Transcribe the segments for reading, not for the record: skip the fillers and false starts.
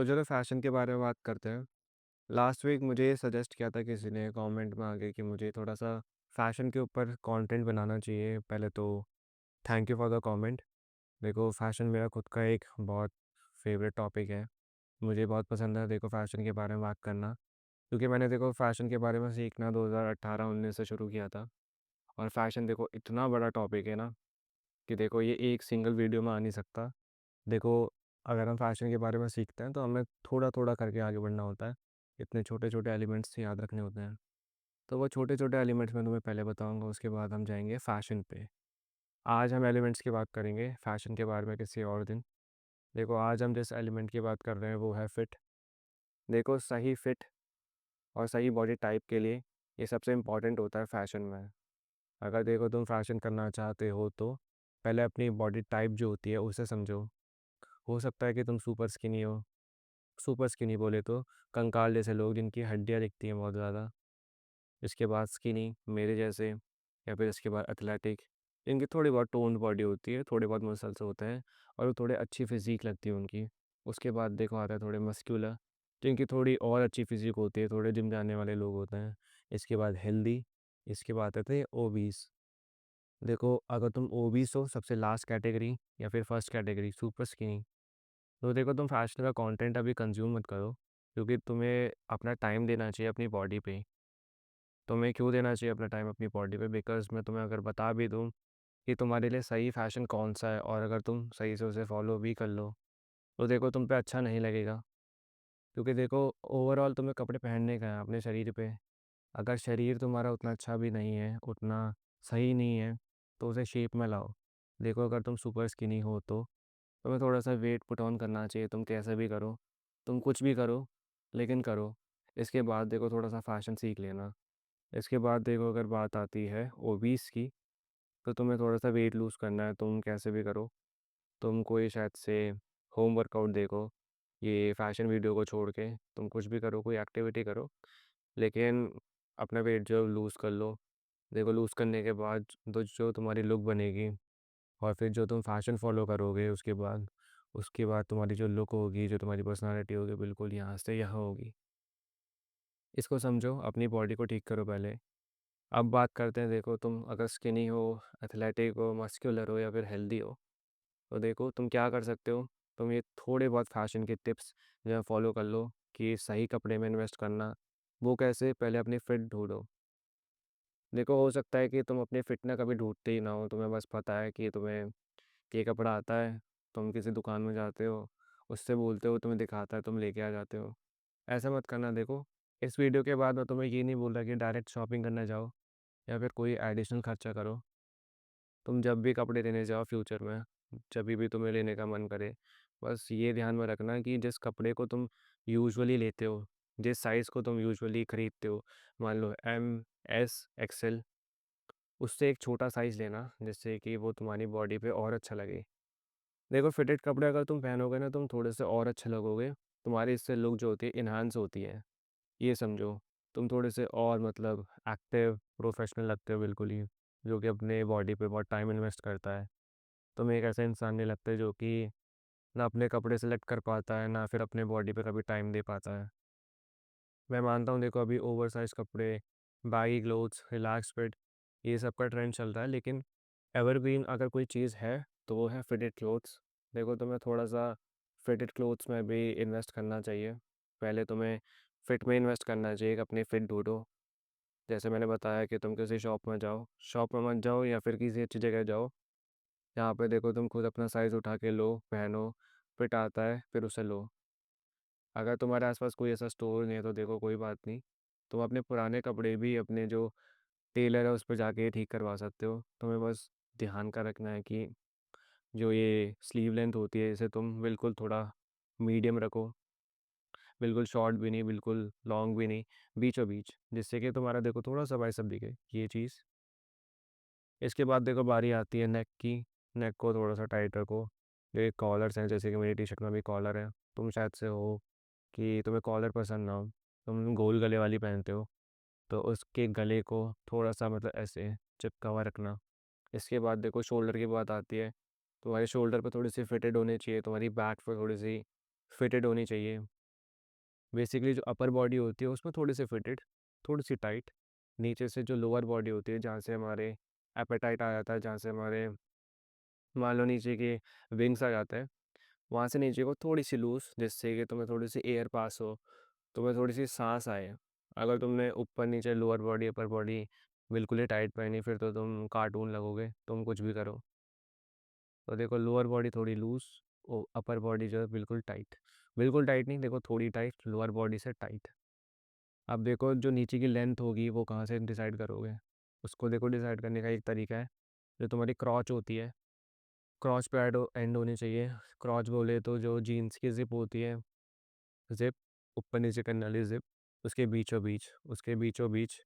तो चलो फैशन के बारे में बात करते हैं। लास्ट वीक मुझे ये सजेस्ट किया था किसी ने कमेंट में आके कि मुझे थोड़ा-सा फैशन के ऊपर कंटेंट बनाना चाहिए। पहले तो thank you for the comment. देखो फैशन मेरा खुद का एक बहुत फ़ेवरेट टॉपिक है। मुझे बहुत पसंद है देखो फैशन के बारे में बात करना। क्योंकि मैंने देखो फैशन के बारे में सीखना 2018-19 से शुरू किया था। और फैशन देखो इतना बड़ा टॉपिक है ना कि देखो ये एक सिंगल वीडियो में आ नहीं सकता। देखो, अगर हम फैशन के बारे में सीखते हैं तो हमें थोड़ा-थोड़ा करके आगे बढ़ना होता है। इतने छोटे-छोटे एलिमेंट्स याद रखने होते हैं। तो वो छोटे-छोटे एलिमेंट्स मैं तुम्हें पहले बताऊँगा, उसके बाद हम जाएँगे फैशन पे। आज हम एलिमेंट्स की बात करेंगे, फैशन के बारे में किसी और दिन। देखो, आज हम जिस एलिमेंट की बात कर रहे हैं वो है फिट। देखो, सही फिट और सही बॉडी टाइप के लिए ये सबसे इम्पोर्टेंट होता है फैशन में। अगर देखो तुम फैशन करना चाहते हो तो पहले अपनी बॉडी टाइप जो होती है उसे समझो। हो सकता है कि तुम सुपर स्किनी हो। सुपर स्किनी बोले तो कंकाल जैसे लोग जिनकी हड्डियाँ दिखती हैं बहुत ज़्यादा। इसके बाद स्किनी मेरे जैसे, या फिर इसके बाद एथलेटिक, इनकी थोड़ी बहुत टोन्ड बॉडी होती है, थोड़े बहुत मसल्स होते हैं और वो थोड़े अच्छी फिज़ीक लगती है उनकी। उसके बाद देखो आता है थोड़े मस्कुलर, जिनकी थोड़ी और अच्छी फिज़ीक होती है, थोड़े जिम जाने वाले लोग होते हैं। इसके बाद हेल्दी, इसके बाद आते हैं ओबीस। देखो, अगर तुम ओबीस हो सबसे लास्ट कैटेगरी, या फिर फर्स्ट कैटेगरी सुपर स्किनी, तो देखो तुम फैशन का कंटेंट अभी कंज्यूम मत करो, क्योंकि तुम्हें अपना टाइम देना चाहिए अपनी बॉडी पे। तुम्हें क्यों देना चाहिए अपना टाइम अपनी बॉडी पे? बिकॉज़ मैं तुम्हें अगर बता भी दूँ कि तुम्हारे लिए सही फैशन कौन-सा है और अगर तुम सही से उसे फॉलो भी कर लो, तो देखो तुम पे अच्छा नहीं लगेगा। क्योंकि देखो, ओवरऑल तुम्हें कपड़े पहनने का है अपने शरीर पे। अगर शरीर तुम्हारा उतना अच्छा भी नहीं है, उतना सही नहीं है, तो उसे शेप में लाओ। देखो, अगर तुम सुपर स्किनी हो तो तुम्हें थोड़ा-सा वेट पुट ऑन करना चाहिए, तुम कैसे भी करो। तुम कुछ भी करो, लेकिन करो। इसके बाद देखो थोड़ा-सा फ़ैशन सीख लेना। इसके बाद देखो अगर बात आती है ओबीस की, तो तुम्हें थोड़ा-सा वेट लूज़ करना है, तुम कैसे भी करो। तुम कोई शायद से होम वर्कआउट देखो, ये फ़ैशन वीडियो को छोड़ के, तुम कुछ भी करो, कोई एक्टिविटी करो, लेकिन अपना वेट जो लूज़ कर लो। देखो, लूज़ करने के बाद तो जो तुम्हारी लुक बनेगी और फिर जो तुम फ़ैशन फ़ॉलो करोगे उसके बाद तुम्हारी जो लुक होगी, जो तुम्हारी पर्सनैलिटी होगी, बिल्कुल यहाँ से यहाँ होगी। इसको समझो, अपनी बॉडी को ठीक करो पहले। अब बात करते हैं, देखो तुम अगर स्किनी हो, एथलेटिक हो, मस्कुलर हो या फिर हेल्दी हो, तो देखो तुम क्या कर सकते हो। तुम ये थोड़े बहुत फैशन के टिप्स जो है फॉलो कर लो कि सही कपड़े में इन्वेस्ट करना। वो कैसे? पहले अपनी फिट ढूंढो। देखो, हो सकता है कि तुम अपनी फिट ना कभी ढूंढते ही ना हो, तुम्हें बस पता है कि तुम्हें ये कपड़ा आता है, तुम किसी दुकान में जाते हो, उससे बोलते हो, तुम्हें दिखाता है, तुम लेके आ जाते हो। ऐसा मत करना। देखो, इस वीडियो के बाद मैं तुम्हें ये नहीं बोल रहा कि डायरेक्ट शॉपिंग करने जाओ या फिर कोई एडिशनल खर्चा करो। तुम जब भी कपड़े लेने जाओ फ्यूचर में, जभी भी तुम्हें लेने का मन करे, बस ये ध्यान में रखना कि जिस कपड़े को तुम यूजुअली लेते हो, जिस साइज़ को तुम यूजुअली खरीदते हो, मान लो एम, एस, एक्सएल, उससे एक छोटा साइज़ लेना, जिससे कि वो तुम्हारी बॉडी पे और अच्छा लगे। देखो, फिटेड कपड़े अगर तुम पहनोगे ना, तुम थोड़े से और अच्छे लगोगे, तुम्हारी इससे लुक जो होती है एनहांस होती है। ये समझो, तुम थोड़े से और मतलब एक्टिव, प्रोफेशनल लगते हो बिल्कुल ही, जो कि अपने बॉडी पे बहुत टाइम इन्वेस्ट करता है। तुम एक ऐसा इंसान नहीं लगते जो कि ना अपने कपड़े सेलेक्ट कर पाता है, ना फिर अपने बॉडी पे कभी टाइम दे पाता है। मैं मानता हूँ, देखो अभी ओवरसाइज़ कपड़े, बैगी क्लोथ्स, रिलैक्स फिट, ये सब का ट्रेंड चल रहा है, लेकिन एवरग्रीन अगर कोई चीज़ है, तो वो है फिटेड क्लोथ्स। देखो, तुम्हें थोड़ा-सा फिटेड क्लोथ्स में भी इन्वेस्ट करना चाहिए। पहले तुम्हें फिट में इन्वेस्ट करना चाहिए कि अपनी फिट ढूँढो। जैसे मैंने बताया कि तुम किसी शॉप में मत जाओ या फिर किसी अच्छी जगह जाओ, जहाँ पे देखो तुम खुद अपना साइज़ उठा के लो, पहनो, फिट आता है, फिर उसे लो। अगर तुम्हारे आस-पास कोई ऐसा स्टोर नहीं है तो देखो कोई बात नहीं, तुम अपने पुराने कपड़े भी अपने जो टेलर है उस पे जाके ठीक करवा सकते हो। तुम्हें बस ध्यान का रखना है कि जो ये स्लीव लेंथ होती है, इसे तुम बिल्कुल थोड़ा मीडियम रखो, बिल्कुल शॉर्ट भी नहीं, बिल्कुल लॉन्ग भी नहीं, बीचों-बीच, जिससे कि तुम्हारा देखो थोड़ा-सा बाइसेप दिखे, ये चीज़। इसके बाद देखो बारी आती है नेक की। नेक को थोड़ा-सा टाइट रखो। जो ये कॉलर्स हैं, जैसे कि मेरी टी-शर्ट में भी कॉलर है, तुम शायद से हो कि तुम्हें कॉलर पसंद ना हो, तुम गोल गले वाली पहनते हो, तो उसके गले को थोड़ा-सा मतलब ऐसे चिपका हुआ रखना। इसके बाद देखो शोल्डर की बात आती है, तुम्हारे शोल्डर पे थोड़ी-सी फिटेड होनी चाहिए, तुम्हारी बैक पे थोड़ी-सी फिटेड होनी चाहिए। बेसिकली जो अपर बॉडी होती है उसमें थोड़ी सी फिटेड, थोड़ी सी टाइट। नीचे से जो लोअर बॉडी होती है जहाँ से हमारे एपेटाइट आ जाता है, जहाँ से हमारे मान लो नीचे के विंग्स आ जाते हैं, वहाँ से नीचे को थोड़ी सी लूज, जिससे कि तुम्हें थोड़ी सी एयर पास हो, तुम्हें थोड़ी सी सांस आए। अगर तुमने ऊपर नीचे लोअर बॉडी अपर बॉडी बिल्कुल ही टाइट पहनी, फिर तो तुम कार्टून लगोगे, तुम कुछ भी करो। तो देखो लोअर बॉडी थोड़ी लूज, अपर बॉडी जो है बिल्कुल टाइट। बिल्कुल टाइट नहीं, देखो थोड़ी टाइट, लोअर बॉडी से टाइट। अब देखो जो नीचे की लेंथ होगी वो कहाँ से डिसाइड करोगे? उसको देखो डिसाइड करने का एक तरीका है, जो तुम्हारी क्रॉच होती है, क्रॉच पे एंड होनी चाहिए। क्रॉच बोले तो जो जीन्स की जिप होती है, जिप, ऊपर नीचे करने वाली जिप, उसके बीचों बीच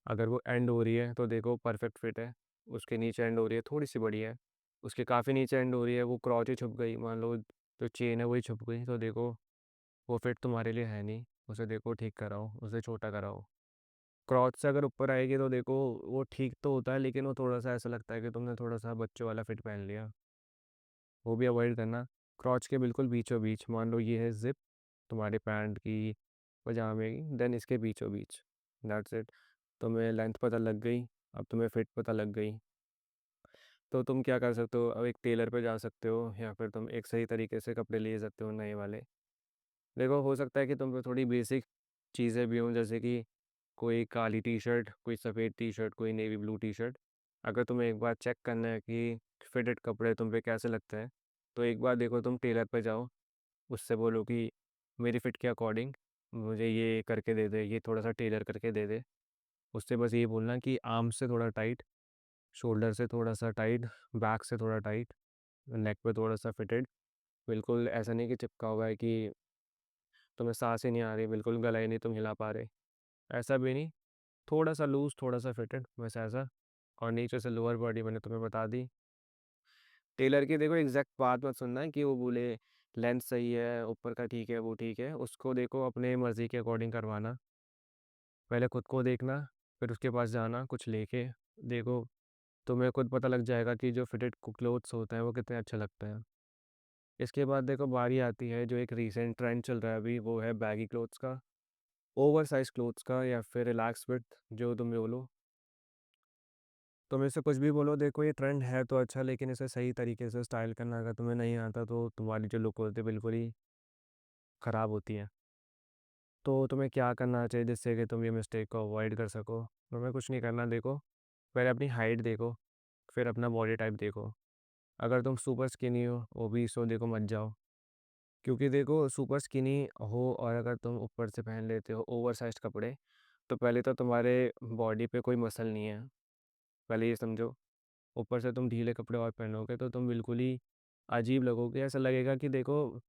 अगर वो एंड हो रही है तो देखो परफेक्ट फिट है। उसके नीचे एंड हो रही है थोड़ी सी बड़ी है, उसके काफ़ी नीचे एंड हो रही है, वो क्रॉच ही छुप गई, मान लो जो चेन है वही छुप गई, तो देखो वो फिट तुम्हारे लिए है नहीं। उसे देखो ठीक कराओ, उसे छोटा कराओ। क्रॉच से अगर ऊपर आएगी तो देखो वो ठीक तो होता है, लेकिन वो थोड़ा सा ऐसा लगता है कि तुमने थोड़ा सा बच्चों वाला फिट पहन लिया। वो भी अवॉइड करना। क्रॉच के बिल्कुल बीचों बीच, मान लो ये है जिप तुम्हारे पैंट की, पजामे की, देन इसके बीचों बीच, दैट्स इट। तुम्हें लेंथ पता लग गई, अब तुम्हें फिट पता लग गई। तो तुम क्या कर सकते हो, अब एक टेलर पे जा सकते हो, या फिर तुम एक सही तरीके से कपड़े ले सकते हो नए वाले। देखो हो सकता है कि तुम पे थोड़ी बेसिक चीज़ें भी हों, जैसे कि कोई काली टी शर्ट, कोई सफ़ेद टी शर्ट, कोई नेवी ब्लू टी शर्ट। अगर तुम्हें एक बार चेक करना है कि फिटेड कपड़े तुम पे कैसे लगते हैं, तो एक बार देखो तुम टेलर पे जाओ, उससे बोलो कि मेरी फ़िट के अकॉर्डिंग मुझे ये करके दे दे, ये थोड़ा सा टेलर करके दे दे। उससे बस ये बोलना कि आर्म से थोड़ा टाइट, शोल्डर से थोड़ा सा टाइट, बैक से थोड़ा टाइट, नेक पे थोड़ा सा फिटेड। बिल्कुल ऐसा नहीं कि चिपका हुआ है कि तुम्हें सांस ही नहीं आ रही, बिल्कुल गला ही नहीं तुम हिला पा रहे, ऐसा भी नहीं। थोड़ा सा लूज, थोड़ा सा फिटेड, बस ऐसा। और नीचे से लोअर बॉडी मैंने तुम्हें बता दी। टेलर की देखो एग्जैक्ट बात मत सुनना है कि वो बोले लेंथ सही है, ऊपर का ठीक है, वो ठीक है, उसको देखो अपने मर्ज़ी के अकॉर्डिंग करवाना। पहले खुद को देखना, फिर उसके पास जाना कुछ लेके। देखो तुम्हें खुद पता लग जाएगा कि जो फिटेड क्लोथ्स होते हैं वो कितने अच्छे लगते हैं। इसके बाद देखो बारी आती है जो एक रीसेंट ट्रेंड चल रहा है अभी, वो है बैगी क्लोथ्स का, ओवर साइज क्लोथ्स का, या फिर रिलैक्स फिट, जो तुम बोलो। तुम इससे कुछ भी बोलो, देखो ये ट्रेंड है तो अच्छा, लेकिन इसे सही तरीके से स्टाइल करना अगर तुम्हें नहीं आता तो तुम्हारी जो लुक होती है बिल्कुल ही ख़राब होती है। तो तुम्हें क्या करना चाहिए जिससे कि तुम ये मिस्टेक को अवॉइड कर सको? तुम्हें कुछ नहीं करना, देखो पहले अपनी हाइट देखो, फिर अपना बॉडी टाइप देखो। अगर तुम सुपर स्किनी हो, ओबीस हो, देखो मत जाओ। क्योंकि देखो सुपर स्किनी हो और अगर तुम ऊपर से पहन लेते हो ओवर साइज कपड़े, तो पहले तो तुम्हारे बॉडी पे कोई मसल नहीं है, पहले ये समझो। ऊपर से तुम ढीले कपड़े और पहनोगे तो तुम बिल्कुल ही अजीब लगोगे, ऐसा लगेगा कि देखो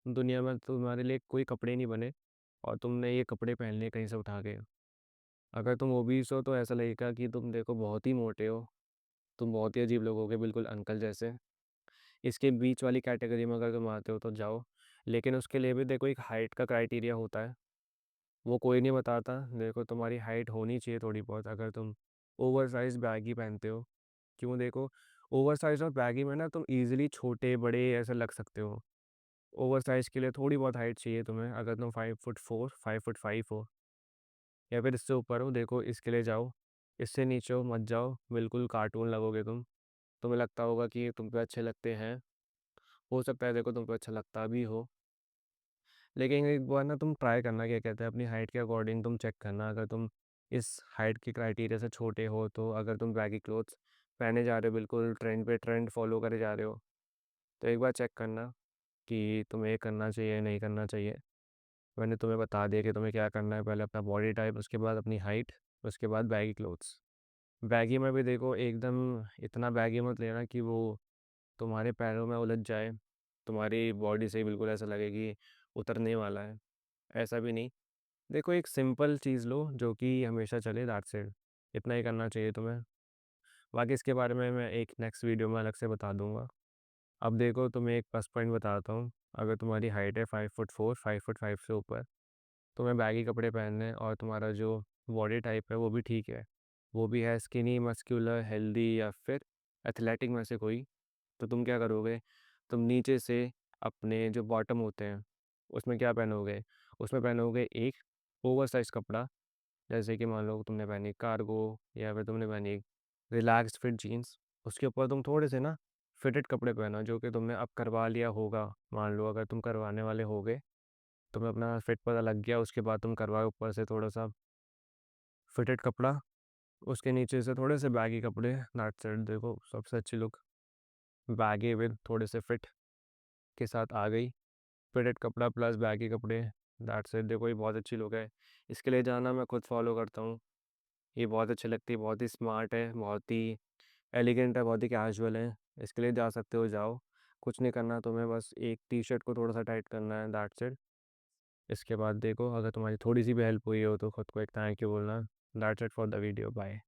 दुनिया में तुम्हारे लिए कोई कपड़े नहीं बने और तुमने ये कपड़े पहन लिए कहीं से उठा के। अगर तुम ओबीस हो तो ऐसा लगेगा कि तुम देखो बहुत ही मोटे हो, तुम बहुत ही अजीब लगोगे, बिल्कुल अंकल जैसे। इसके बीच वाली कैटेगरी में अगर तुम आते हो तो जाओ, लेकिन उसके लिए भी देखो एक हाइट का क्राइटेरिया होता है, वो कोई नहीं बताता। देखो तुम्हारी हाइट होनी चाहिए थोड़ी बहुत, अगर तुम ओवर साइज बैगी पहनते हो। क्यों? देखो ओवर साइज और बैगी में ना तुम इजीली छोटे बड़े ऐसे लग सकते हो। ओवर साइज के लिए थोड़ी बहुत हाइट चाहिए तुम्हें, अगर तुम 5 फुट 4, 5 फुट 5 हो, या फिर इससे ऊपर हो, देखो इसके लिए जाओ। इससे नीचे हो मत जाओ, बिल्कुल कार्टून लगोगे तुम। तुम्हें लगता होगा कि तुम पे अच्छे लगते हैं, हो सकता है देखो तुम पे अच्छा लगता भी हो, लेकिन एक बार ना तुम ट्राई करना, क्या कहते हैं, अपनी हाइट के अकॉर्डिंग तुम चेक करना। अगर तुम इस हाइट के क्राइटेरिया से छोटे हो, तो अगर तुम बैगी क्लोथ्स पहने जा रहे हो, बिल्कुल ट्रेंड पे ट्रेंड फॉलो करे जा रहे हो, तो एक बार चेक करना कि तुम्हें ये करना चाहिए नहीं करना चाहिए। मैंने तुम्हें बता दिया कि तुम्हें क्या करना है, पहले अपना बॉडी टाइप, उसके बाद अपनी हाइट, उसके बाद बैगी क्लोथ्स। बैगी में भी देखो एकदम इतना बैगी मत लेना कि वो तुम्हारे पैरों में उलझ जाए, तुम्हारी बॉडी से ही बिल्कुल ऐसा लगे कि उतरने वाला है, ऐसा भी नहीं। देखो एक सिंपल चीज़ लो जो कि हमेशा चले, दैट्स इट। इतना ही करना चाहिए तुम्हें। बाकी इसके बारे में मैं एक नेक्स्ट वीडियो में अलग से बता दूंगा। अब देखो तुम्हें एक प्लस पॉइंट बताता हूँ। अगर तुम्हारी हाइट है 5 फुट 4, 5 फुट 5 से ऊपर, तुम्हें बैगी कपड़े पहनने हैं और तुम्हारा जो बॉडी टाइप है वो भी ठीक है, वो भी है स्किनी मस्क्यूलर हेल्दी या फिर एथलेटिक में से कोई, तो तुम क्या करोगे, तुम नीचे से अपने जो बॉटम होते हैं उसमें क्या पहनोगे? उसमें पहनोगे एक ओवरसाइज़ कपड़ा, जैसे कि मान लो तुमने पहनी कार्गो या फिर तुमने पहनी रिलैक्स्ड फिट जीन्स। उसके ऊपर तुम थोड़े से ना फिटेड कपड़े पहनो जो कि तुमने अब करवा लिया होगा। मान लो अगर तुम करवाने वाले होगे, तुम्हें अपना फिट पता लग गया, उसके बाद तुम करवाओ ऊपर से थोड़ा-सा फिटेड कपड़ा, उसके नीचे से थोड़े से बैगी कपड़े, दैट्स इट। देखो सबसे अच्छी लुक बैगी विद थोड़े से फिट के साथ आ गई। फिटेड कपड़ा प्लस बैगी कपड़े, दैट्स इट। देखो ये बहुत अच्छी लुक है। इसके लिए जाना मैं खुद फॉलो करता हूँ। ये बहुत अच्छी लगती है, बहुत ही स्मार्ट है, बहुत ही एलिगेंट है, बहुत ही कैजुअल है। इसके लिए जा सकते हो, जाओ। कुछ नहीं करना तुम्हें, बस एक टी-शर्ट को थोड़ा-सा टाइट करना है, दैट्स इट। इसके बाद देखो अगर तुम्हारी थोड़ी-सी भी हेल्प हुई हो तो खुद को एक थैंक यू बोलना। That's it for the video, bye.